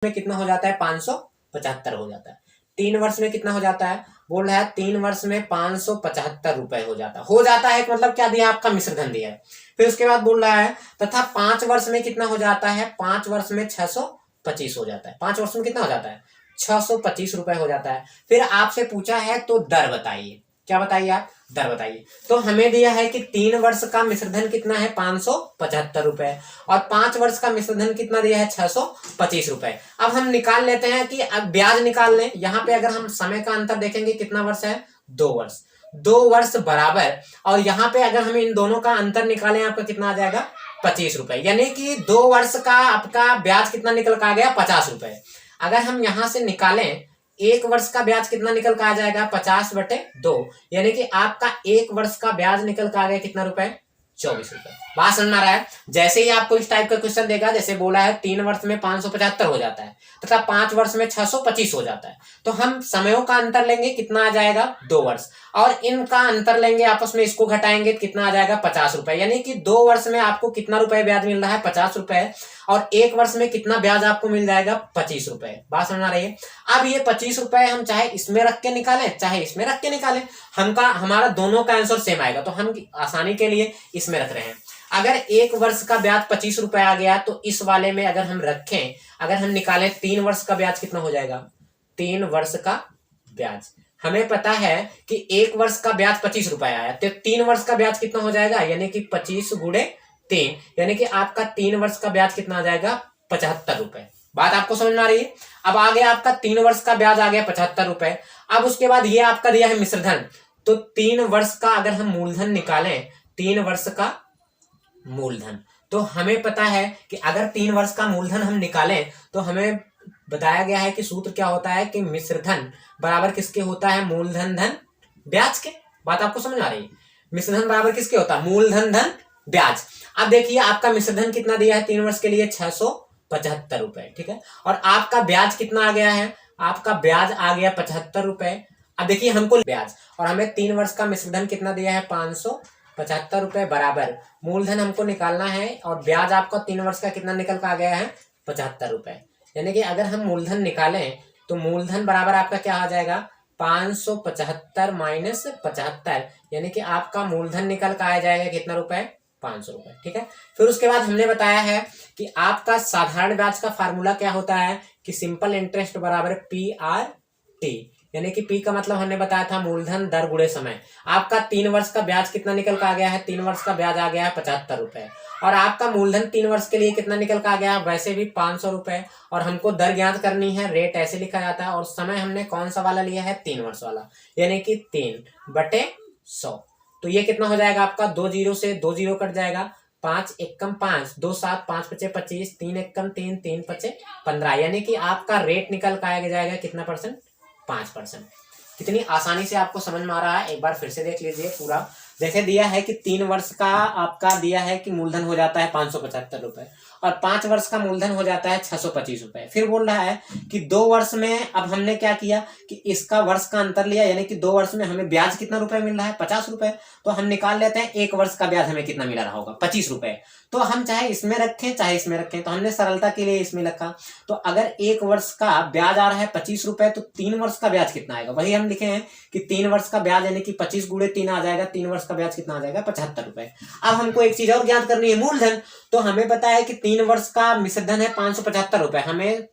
में कितना हो जाता है 575 हो जाता है। 3 वर्ष में कितना हो जाता है, बोल रहा है 3 वर्ष में 575 रुपए हो जाता है मतलब क्या दिया आपका मिश्र धन दिया है। फिर उसके बाद बोल रहा है तथा 5 वर्ष में कितना हो जाता है, 5 वर्ष में 625 हो जाता है। 5 वर्ष में कितना हो जाता है 625 रुपए हो जाता है। फिर आपसे पूछा है तो दर बताइए, क्या बताइए आप, दर बताइए। तो हमें दिया है कि 3 वर्ष का मिश्रधन कितना है 575 रुपए और 5 वर्ष का मिश्रधन कितना दिया है 625 रुपए। अब हम निकाल लेते हैं कि अब ब्याज निकाल लें। यहाँ पे अगर हम समय का अंतर देखेंगे कितना वर्ष है 2 वर्ष, 2 वर्ष बराबर, और यहाँ पे अगर हम इन दोनों का अंतर निकालें आपका कितना आ जाएगा 25 रुपए, यानी कि 2 वर्ष का आपका ब्याज कितना निकल कर आ गया 50 रुपए। अगर हम यहां से निकालें 1 वर्ष का ब्याज कितना निकल कर आ जाएगा 50/2, यानी कि आपका 1 वर्ष का ब्याज निकल कर आ गया कितना रुपए 24 रुपए। बात समझ में आ रहा है। जैसे ही आपको इस टाइप का क्वेश्चन देगा, जैसे बोला है 3 वर्ष में 575 हो जाता है तथा 5 वर्ष में 625 हो जाता है, तो हम समयों का अंतर लेंगे कितना आ जाएगा 2 वर्ष, और इनका अंतर लेंगे आपस में, इसको घटाएंगे कितना आ जाएगा 50 रुपए, यानी कि 2 वर्ष में आपको कितना रुपए ब्याज मिल रहा है 50 रुपए, और 1 वर्ष में कितना ब्याज आपको मिल जाएगा 25 रुपए। बात समझ आ रही है। अब ये 25 रुपए हम चाहे इसमें रख के निकालें चाहे इसमें रख के निकालें, हमारा दोनों का आंसर सेम आएगा, तो हम आसानी के लिए इसमें रख रहे हैं। अगर 1 वर्ष का ब्याज 25 रुपए आ गया तो इस वाले में अगर हम रखें, अगर हम निकालें 3 वर्ष का ब्याज कितना हो जाएगा, 3 वर्ष का ब्याज हमें पता है कि 1 वर्ष का ब्याज 25 रुपए आया, तो 3 वर्ष का ब्याज कितना हो जाएगा, यानी कि 25 गुणे 3, यानी कि आपका 3 वर्ष का ब्याज कितना आ जाएगा 75 रुपए। बात आपको समझ में आ रही है। अब आ गया आपका 3 वर्ष का ब्याज आ गया 75 रुपए। अब उसके बाद ये आपका दिया है मिश्रधन, तो 3 वर्ष का अगर हम मूलधन निकालें, 3 वर्ष का मूलधन, तो हमें पता है कि अगर 3 वर्ष का मूलधन हम निकालें तो हमें बताया गया है कि सूत्र क्या होता है कि मिश्रधन बराबर किसके होता है, मूलधन धन ब्याज के। बात आपको समझ आ रही है। मिश्रधन बराबर किसके होता है, मूलधन धन ब्याज। अब देखिए आपका मिश्रधन कितना दिया है 3 वर्ष के लिए 675 रुपए, ठीक है, और आपका ब्याज कितना आ गया है, आपका ब्याज आ गया 75 रुपए। अब देखिए हमको ब्याज और हमें 3 वर्ष का मिश्रधन कितना दिया है 575 रुपए बराबर मूलधन हमको निकालना है, और ब्याज आपका 3 वर्ष का कितना निकल कर आ गया है 75 रुपए, यानी कि अगर हम मूलधन निकालें तो मूलधन बराबर आपका क्या आ जाएगा 575 माइनस 75, यानी कि आपका मूलधन निकल कर आ जाएगा कितना रुपए 500 रुपए, ठीक है। फिर उसके बाद हमने बताया है कि आपका साधारण ब्याज का फार्मूला क्या होता है कि सिंपल इंटरेस्ट बराबर PRT, यानी कि P का मतलब हमने बताया था मूलधन दर गुणे समय। आपका 3 वर्ष का ब्याज कितना निकल कर आ गया है, 3 वर्ष का ब्याज आ गया है 75 रुपए, और आपका मूलधन 3 वर्ष के लिए कितना निकल कर आ गया है, वैसे भी 500 रुपए, और हमको दर ज्ञात करनी है, रेट ऐसे लिखा जाता है, और समय हमने कौन सा वाला लिया है 3 वर्ष वाला, यानी कि 3/100। तो ये कितना हो जाएगा आपका 2 जीरो से 2 जीरो कट जाएगा, 5 एकम 5, 2 7, 5 पचे 25, 3 एकम 3, 3 पचे 15, यानी कि आपका रेट निकल कर आ जाएगा कितना परसेंट, 5%। कितनी आसानी से आपको समझ में आ रहा है, एक बार फिर से देख लीजिए पूरा। जैसे दिया है कि 3 वर्ष का आपका दिया है कि मूलधन हो जाता है 575 रुपए, और 5 वर्ष का मूलधन हो जाता है 625 रुपए। फिर बोल रहा है कि 2 वर्ष में अब हमने क्या किया कि इसका वर्ष का अंतर लिया, यानी कि 2 वर्ष में हमें ब्याज कितना रुपए मिल रहा है 50 रुपए, तो हम निकाल लेते हैं 1 वर्ष का ब्याज हमें कितना मिला रहा होगा 25 रुपए। तो हम चाहे इसमें रखें चाहे इसमें रखें, तो हमने सरलता के लिए इसमें रखा। तो अगर 1 वर्ष का ब्याज आ रहा है 25 रुपए, तो 3 वर्ष का ब्याज कितना आएगा, वही हम लिखे हैं कि 3 वर्ष का ब्याज यानी कि 25 गुणे 3 आ जाएगा, 3 वर्ष का ब्याज कितना आ जाएगा 75 रुपए। अब हमको एक चीज और ज्ञात करनी है, मूलधन। तो हमें पता है कि 3 वर्ष का मिश्रधन है 575 रुपए, हमें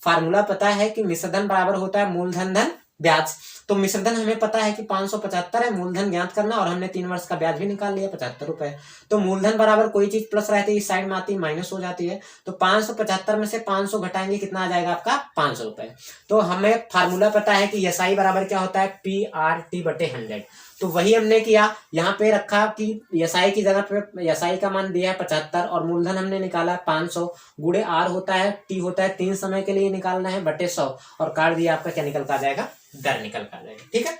फार्मूला पता है कि मिश्रधन बराबर होता है मूलधन धन ब्याज। तो मिश्रधन हमें पता है कि 575 है, मूलधन ज्ञात करना, और हमने 3 वर्ष का ब्याज भी निकाल लिया 75 रुपए। तो मूलधन बराबर कोई चीज प्लस रहती है इस साइड में आती है माइनस हो जाती है, तो 575 में से 500 घटाएंगे कितना आ जाएगा आपका 500 रुपए। तो हमें फार्मूला पता है कि SI बराबर क्या होता है PRT/100, तो वही हमने किया, यहाँ पे रखा कि SI की जगह पे SI का मान दिया है 75 और मूलधन हमने निकाला 500 गुणे R होता है, T होता है 3 समय के लिए निकालना है बटे 100, और काट दिया आपका क्या निकल कर आ जाएगा, दर निकल कर आ जाएगा, ठीक है।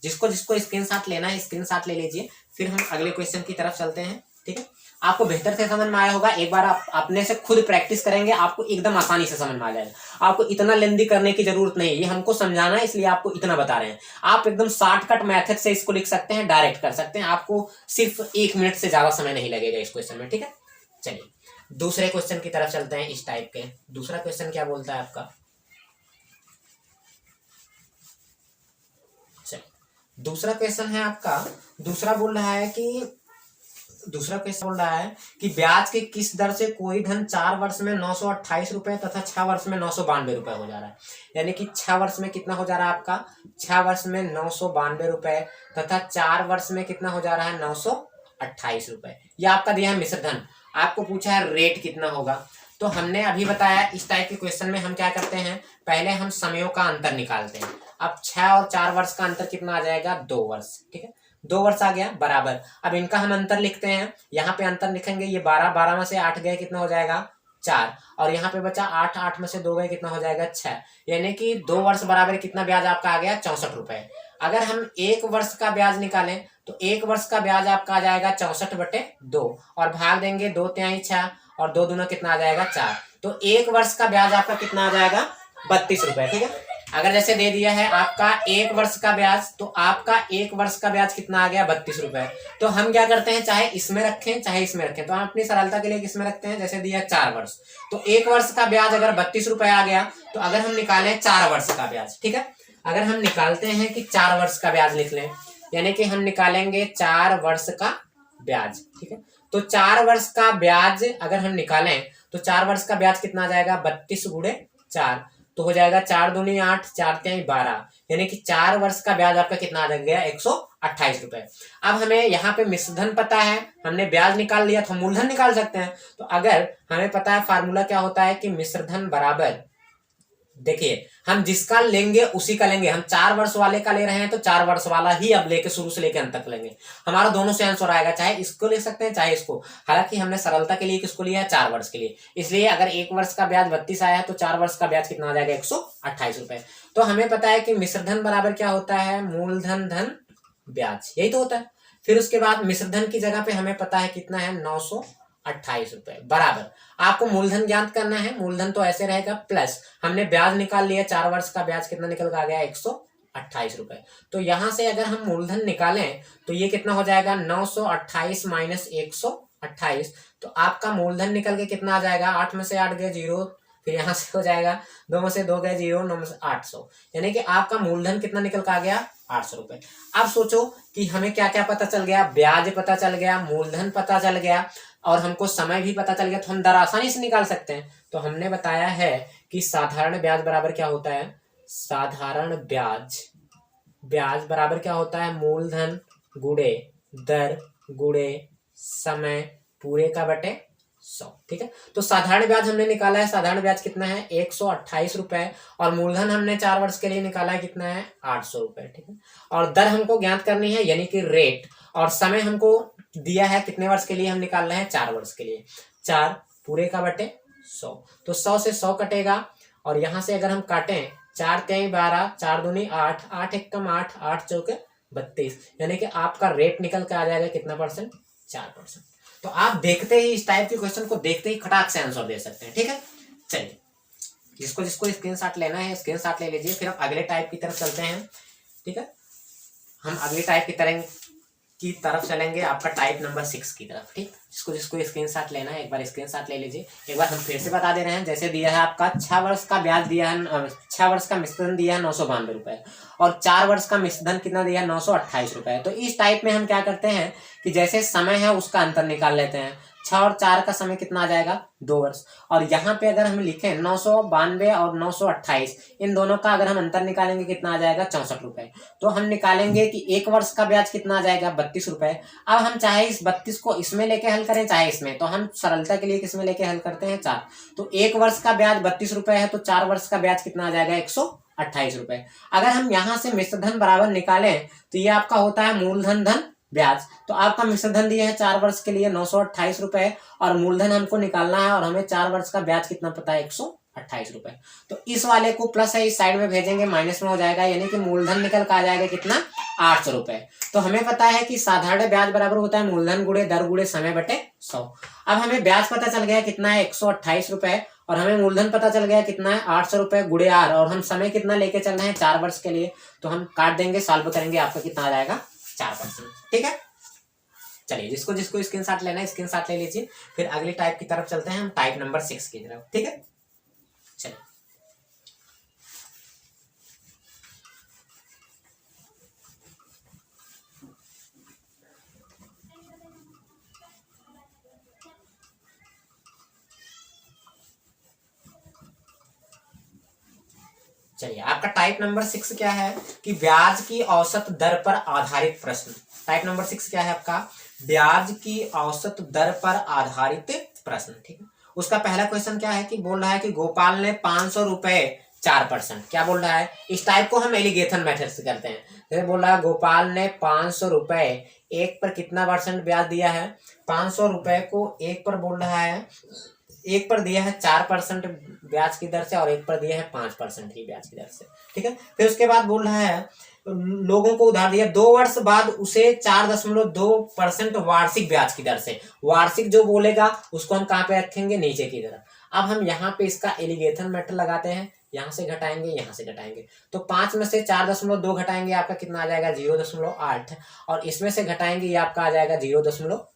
जिसको जिसको स्क्रीनशॉट लेना है स्क्रीनशॉट ले लीजिए, फिर हम अगले क्वेश्चन की तरफ चलते हैं, ठीक है। आपको बेहतर से समझ में आया होगा, एक बार आप अपने से खुद प्रैक्टिस करेंगे आपको एकदम आसानी से समझ में आ जाएगा। आपको इतना लेंदी करने की जरूरत नहीं है, ये हमको समझाना है इसलिए आपको इतना बता रहे हैं। आप एकदम शॉर्टकट मेथड से इसको लिख सकते हैं, डायरेक्ट कर सकते हैं, आपको सिर्फ 1 मिनट से ज्यादा समय नहीं लगेगा इस क्वेश्चन में, ठीक है। चलिए दूसरे क्वेश्चन की तरफ चलते हैं इस टाइप के। दूसरा क्वेश्चन क्या बोलता है आपका, दूसरा क्वेश्चन है आपका, दूसरा बोल रहा है कि ब्याज की किस दर से कोई धन 4 वर्ष में 928 रुपए तथा 6 वर्ष में 992 रुपए हो जा रहा है। यानी कि 6 वर्ष में कितना हो जा रहा है आपका, 6 वर्ष में 992 रुपए तथा 4 वर्ष में कितना हो जा रहा है 928 रुपए। यह आपका दिया है मिश्र धन। आपको पूछा है रेट कितना होगा। तो हमने अभी बताया इस टाइप के क्वेश्चन में हम क्या करते हैं, पहले हम समयों का अंतर निकालते हैं। अब 6 और 4 वर्ष का अंतर कितना आ जाएगा, 2 वर्ष। ठीक है, 2 वर्ष आ गया बराबर। अब इनका हम अंतर लिखते हैं, यहाँ पे अंतर लिखेंगे, ये 12 में से 8 गए कितना हो जाएगा 4, और यहाँ पे बचा 8 में से 2 गए कितना हो जाएगा 6। यानी कि 2 वर्ष बराबर कितना ब्याज आपका आ गया 64 रुपए। अगर हम 1 वर्ष का ब्याज निकालें तो 1 वर्ष का ब्याज आपका आ जाएगा 64/2 और भाग देंगे 2 तिहाई 6 और 2 दूना कितना आ जाएगा 4। तो 1 वर्ष का ब्याज आपका कितना आ जाएगा 32 रुपए। ठीक है, अगर जैसे दे दिया है आपका 1 वर्ष का ब्याज, तो आपका 1 वर्ष का ब्याज कितना आ गया 32 रुपए। तो हम क्या करते हैं, चाहे इसमें रखें चाहे इसमें रखें, तो हम अपनी सरलता के लिए किसमें रखते हैं, जैसे दिया 4 वर्ष, तो 1 वर्ष का ब्याज अगर 32 रुपए आ गया, तो अगर हम निकालें 4 वर्ष का ब्याज, ठीक है, अगर हम निकालते हैं कि 4 वर्ष का ब्याज लिख लें, यानी कि हम निकालेंगे 4 वर्ष का ब्याज। ठीक है, तो 4 वर्ष का ब्याज अगर हम निकालें तो 4 वर्ष का ब्याज कितना आ जाएगा 32 गुणे 4, तो हो जाएगा 4 दूनी 8, 4 तिहाई 12, यानी कि 4 वर्ष का ब्याज आपका कितना आ गया 128 रुपए। अब हमें यहाँ पे मिश्रधन पता है, हमने ब्याज निकाल लिया, तो मूलधन निकाल सकते हैं। तो अगर हमें पता है फार्मूला क्या होता है कि मिश्रधन बराबर, देखिए हम जिसका लेंगे उसी का लेंगे। हम 4 वर्ष वाले का ले रहे हैं तो 4 वर्ष वाला ही अब लेके शुरू से लेके अंत तक लेंगे। हमारा दोनों से आंसर आएगा, चाहे इसको ले सकते हैं चाहे इसको। हालांकि हमने सरलता के लिए किसको लिया है 4 वर्ष के लिए, इसलिए अगर 1 वर्ष का ब्याज 32 आया है तो 4 वर्ष का ब्याज कितना आ जाएगा 128 रुपए। तो हमें पता है कि मिश्रधन बराबर क्या होता है, मूलधन धन ब्याज, यही तो होता है। फिर उसके बाद मिश्रधन की जगह पे हमें पता है कितना है 928 रुपए बराबर। आपको मूलधन ज्ञात करना है, मूलधन तो ऐसे रहेगा प्लस हमने ब्याज निकाल लिया, 4 वर्ष का ब्याज कितना निकल कर आ गया 128 रुपए। तो यहां से अगर हम मूलधन निकालें तो ये कितना हो जाएगा 928 माइनस 128, तो आपका मूलधन निकल के कितना आ जाएगा, 8 में से 8 गए 0, फिर यहाँ से हो जाएगा 2 में से 2 गए 0, 9 में से 800, यानी कि आपका मूलधन कितना निकल कर आ गया 800 रुपए। अब सोचो कि हमें क्या क्या पता चल गया, ब्याज पता चल गया, मूलधन पता चल गया और हमको समय भी पता चल गया, तो हम दर आसानी से निकाल सकते हैं। तो हमने बताया है कि साधारण ब्याज बराबर क्या होता है, साधारण ब्याज बराबर क्या होता है, मूलधन गुणे दर गुणे समय पूरे का बटे 100। ठीक है, तो साधारण ब्याज हमने निकाला है, साधारण ब्याज कितना है 128 रुपए, और मूलधन हमने 4 वर्ष के लिए निकाला है कितना है 800 रुपए। ठीक है, और दर हमको ज्ञात करनी है यानी कि रेट, और समय हमको दिया है कितने वर्ष के लिए हम निकाल रहे हैं 4 वर्ष के लिए, 4 पूरे का बटे 100, तो 100 से 100 कटेगा, और यहां से अगर हम काटें 4 तिहाई 12, 4 दूनी 8, 8 एक कम 8, 8 चौके 32, यानी कि आपका रेट निकल के आ जाएगा कितना परसेंट, 4%। तो आप देखते ही इस टाइप के क्वेश्चन को देखते ही खटाक से आंसर दे सकते हैं। ठीक है, चलिए जिसको स्क्रीनशॉट लेना है स्क्रीनशॉट ले लीजिए। फिर हम अगले टाइप की तरफ चलते हैं। ठीक है, हम अगले टाइप की तरफ चलेंगे, आपका टाइप नंबर 6 की तरफ। ठीक, जिसको स्क्रीनशॉट लेना है एक बार स्क्रीनशॉट ले लीजिए। एक बार हम फिर से बता दे रहे हैं, जैसे दिया है आपका 6 वर्ष का ब्याज दिया है, 6 वर्ष का मिश्रधन दिया है 992 रुपए, और 4 वर्ष का मिश्रधन कितना दिया है 928 रुपए। तो इस टाइप में हम क्या करते हैं कि जैसे समय है उसका अंतर निकाल लेते हैं। 6 और 4 का समय कितना आ जाएगा 2 वर्ष, और यहाँ पे अगर हम लिखें 992 और 928, इन दोनों का अगर हम अंतर निकालेंगे कितना आ जाएगा 64 रुपए। तो हम निकालेंगे कि 1 वर्ष का ब्याज कितना आ जाएगा 32 रुपए। अब हम चाहे इस 32 को इसमें लेके हल करें चाहे इसमें, तो हम सरलता के लिए किसमें लेके हल करते हैं 4। तो 1 वर्ष का ब्याज 32 रुपए है, तो 4 वर्ष का ब्याज कितना आ जाएगा 128 रुपए। अगर हम यहाँ से मिश्रधन बराबर निकालें तो ये आपका होता है मूलधन धन ब्याज। तो आपका मिश्रधन दिया है 4 वर्ष के लिए 928 रुपए, और मूलधन हमको निकालना है, और हमें 4 वर्ष का ब्याज कितना पता है 128 रुपए। तो इस वाले को प्लस है इस साइड में भेजेंगे, माइनस में हो जाएगा, यानी कि मूलधन निकल कर आ जाएगा कितना 800 रुपए। तो हमें पता है कि साधारण ब्याज बराबर होता है मूलधन गुणे दर गुणे समय बटे 100। अब हमें ब्याज पता चल गया कितना है 128 रुपए, और हमें मूलधन पता चल गया कितना है 800 रुपए गुणे आर, और हम समय कितना लेके चल रहे हैं 4 वर्ष के लिए, तो हम काट देंगे, सॉल्व करेंगे, आपका कितना आ जाएगा 4%। ठीक है, चलिए जिसको जिसको स्क्रीनशॉट लेना है स्क्रीनशॉट ले लीजिए। फिर अगली टाइप की तरफ चलते हैं हम, टाइप नंबर 6 की तरफ। ठीक है, चलिए चलिए आपका टाइप नंबर 6 क्या है कि ब्याज की औसत दर पर आधारित प्रश्न। टाइप नंबर 6 क्या है आपका, ब्याज की औसत दर पर आधारित प्रश्न। ठीक है, उसका पहला क्वेश्चन क्या है कि बोल रहा है कि गोपाल ने 500 रुपए 4%, क्या बोल रहा है, इस टाइप को हम एलिगेशन मेथड से करते हैं। जैसे बोल रहा है गोपाल ने 500 रुपए 1 पर कितना परसेंट ब्याज दिया है, 500 रुपए को 1 पर बोल रहा है, 1 पर दिया है 4% ब्याज की दर से और 1 पर दिया है 5% की ब्याज की दर से। ठीक है, फिर उसके बाद बोल रहा है लोगों को उधार दिया, 2 वर्ष बाद उसे 4.2% वार्षिक ब्याज की दर से। वार्षिक जो बोलेगा उसको हम कहाँ पे रखेंगे, नीचे की तरफ। अब हम यहाँ पे इसका एलिगेशन मेथड लगाते हैं, यहाँ से घटाएंगे यहाँ से घटाएंगे, तो 5 में से 4.2 घटाएंगे आपका कितना आ जाएगा 0.8, और इसमें से घटाएंगे ये आपका आ जाएगा 0.2।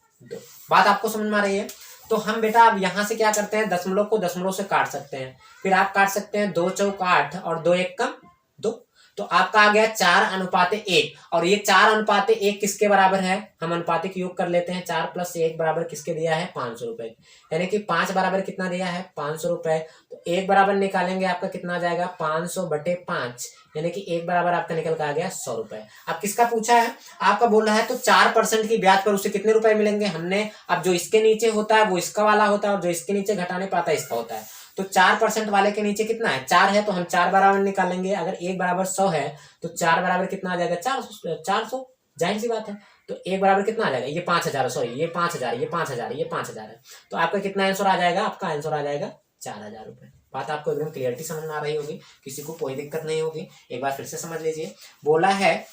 बात आपको समझ में आ रही है। तो हम बेटा अब यहाँ से क्या करते हैं, दशमलव को दशमलव से काट सकते हैं। फिर आप काट सकते हैं 2 चौक 8 और 2 एक कम 2, तो आपका आ गया 4:1। और ये 4:1 किसके बराबर है, हम अनुपातिक योग कर लेते हैं। 4 + 1 बराबर किसके दिया है, 500 रुपए, यानी कि 5 बराबर कितना दिया है 500 रुपए। तो 1 बराबर निकालेंगे आपका कितना आ जाएगा 500/5, यानी कि 1 बराबर आपका निकल कर आ गया 100 रुपए। अब किसका पूछा है, आपका बोल रहा है तो 4% की ब्याज पर उसे कितने रुपए मिलेंगे। हमने अब जो इसके नीचे होता है वो इसका वाला होता है, और जो इसके नीचे घटाने पाता है इसका होता है। तो 4% वाले के नीचे कितना है 4 है, तो हम 4 बराबर निकालेंगे। अगर 1 बराबर 100 है तो 4 बराबर कितना आ जाएगा 400, जाहिर सी बात है। तो 1 बराबर कितना आ जाएगा, ये 5000, सॉरी ये 5000, ये 5000, ये 5000 है। तो आपका कितना आंसर आ जाएगा, आपका आंसर आ जाएगा 4000 रुपए। बात आपको एकदम क्लियरिटी समझ में आ रही होगी, किसी को कोई दिक्कत नहीं होगी। एक बार फिर से समझ लीजिए। बोला है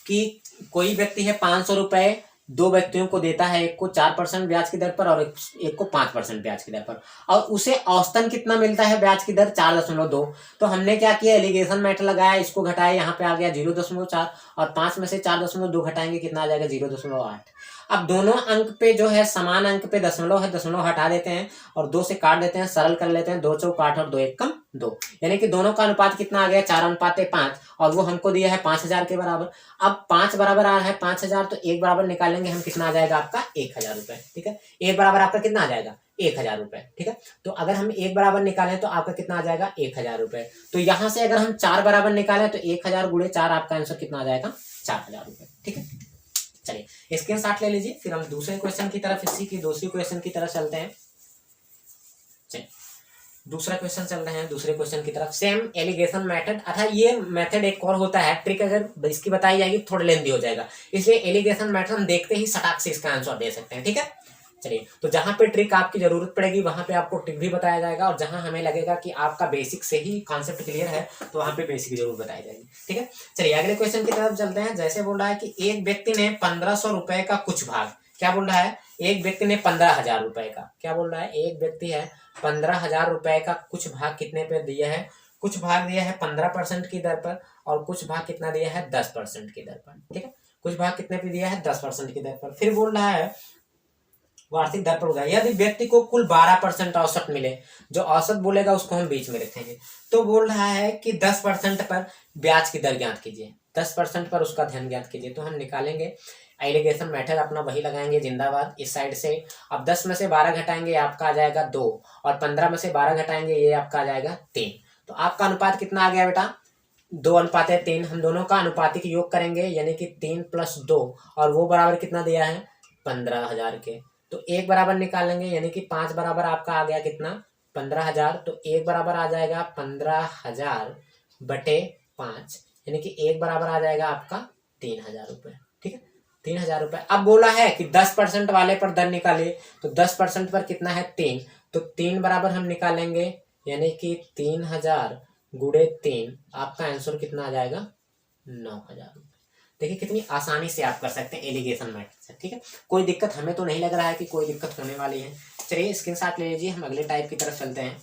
कि कोई व्यक्ति है 500 रुपए 2 व्यक्तियों को देता है, एक को 4% ब्याज की दर पर और एक को 5% ब्याज की दर पर, और उसे औसतन कितना मिलता है ब्याज की दर 4.2। तो हमने क्या किया, एलिगेशन मेथड लगाया, इसको घटाया, यहाँ पे आ गया 0.4, और 5 में से 4.2 घटाएंगे कितना आ जाएगा 0.8। अब दोनों अंक पे जो है समान अंक पे दशमलव है, दशमलव हटा देते हैं और 2 से काट देते हैं, सरल कर लेते हैं। 2 चौक 8 और 2 एक कम 2, यानी कि दोनों का अनुपात कितना आ गया 4:5, और वो हमको दिया है 5000 के बराबर। अब 5 बराबर आ रहा है 5000, तो 1 बराबर निकालेंगे हम, कितना आ जाएगा आपका 1000 रुपए। ठीक है, 1 बराबर आपका कितना आ जाएगा 1000 रुपए। ठीक है, तो अगर हम 1 बराबर निकालें तो आपका कितना आ जाएगा 1000 रुपए। तो यहां से अगर हम 4 बराबर निकालें तो 1000 गुणे 4, आपका आंसर कितना आ जाएगा 4000 रुपए। ठीक है, चलिए स्क्रीनशॉट ले लीजिए। फिर हम दूसरे क्वेश्चन की तरफ, इसी की दूसरी क्वेश्चन की तरफ चलते हैं। चलिए दूसरा क्वेश्चन चल रहे हैं, दूसरे क्वेश्चन की तरफ। सेम एलिगेशन मेथड, अर्थात ये मेथड एक और होता है, ट्रिक अगर इसकी बताई जाएगी थोड़ा लेंदी हो जाएगा, इसलिए एलिगेशन मेथड हम देखते ही सटाक से इसका आंसर दे सकते हैं। ठीक है, चलिए तो जहां पे ट्रिक आपकी जरूरत पड़ेगी वहां पे आपको ट्रिक भी बताया जाएगा, और जहां हमें लगेगा कि आपका बेसिक से ही कॉन्सेप्ट क्लियर है तो वहां पे बेसिक जरूर बताई जाएगी। ठीक है, चलिए अगले क्वेश्चन की तरफ चलते हैं। जैसे बोल रहा है कि एक व्यक्ति ने 1500 रुपए का कुछ भाग, क्या बोल रहा है, एक व्यक्ति ने 15000 रुपए का, क्या बोल रहा है, एक व्यक्ति है 15000 रुपए का कुछ भाग कितने पे दिया है, कुछ भाग दिया है 15% की दर पर, और कुछ भाग कितना दिया है 10% की दर पर। ठीक है, कुछ भाग कितने पे दिया है 10% की दर पर। फिर बोल रहा है वार्षिक दर पर होगा, यदि व्यक्ति को कुल 12% औसत मिले, जो औसत बोलेगा उसको हम बीच में रखेंगे। तो बोल रहा है कि 10% पर ब्याज की दर ज्ञात कीजिए, 10% पर उसका ध्यान ज्ञात कीजिए। तो हम निकालेंगे एलिगेशन मेथड अपना वही लगाएंगे जिंदाबाद इस साइड से। अब 10 में से 12 घटाएंगे आपका आ जाएगा 2, और 15 में से 12 घटाएंगे ये आपका आ जाएगा 3। तो आपका अनुपात कितना आ गया बेटा 2:3। हम दोनों का अनुपातिक योग करेंगे, यानी कि 3 + 2, और वो बराबर कितना दिया है 15000 के। तो 1 बराबर निकालेंगे, यानी कि 5 बराबर आपका आ गया कितना 15000। तो 1 बराबर आ जाएगा 15000/5, यानी कि 1 बराबर आ जाएगा आपका 3000 रुपए। ठीक है, 3000 रुपए। अब बोला है कि 10% वाले पर दर निकालिए, तो 10% पर कितना है 3, तो 3 बराबर हम निकालेंगे, यानी कि 3000 गुणे 3, आपका आंसर कितना आ जाएगा 9000 रुपए। देखिए कितनी आसानी से आप कर सकते हैं एलिगेशन मेथड से। ठीक है, कोई दिक्कत हमें तो नहीं लग रहा है कि कोई दिक्कत होने वाली है। चलिए स्क्रीनशॉट ले लीजिए, हम अगले टाइप की तरफ चलते हैं।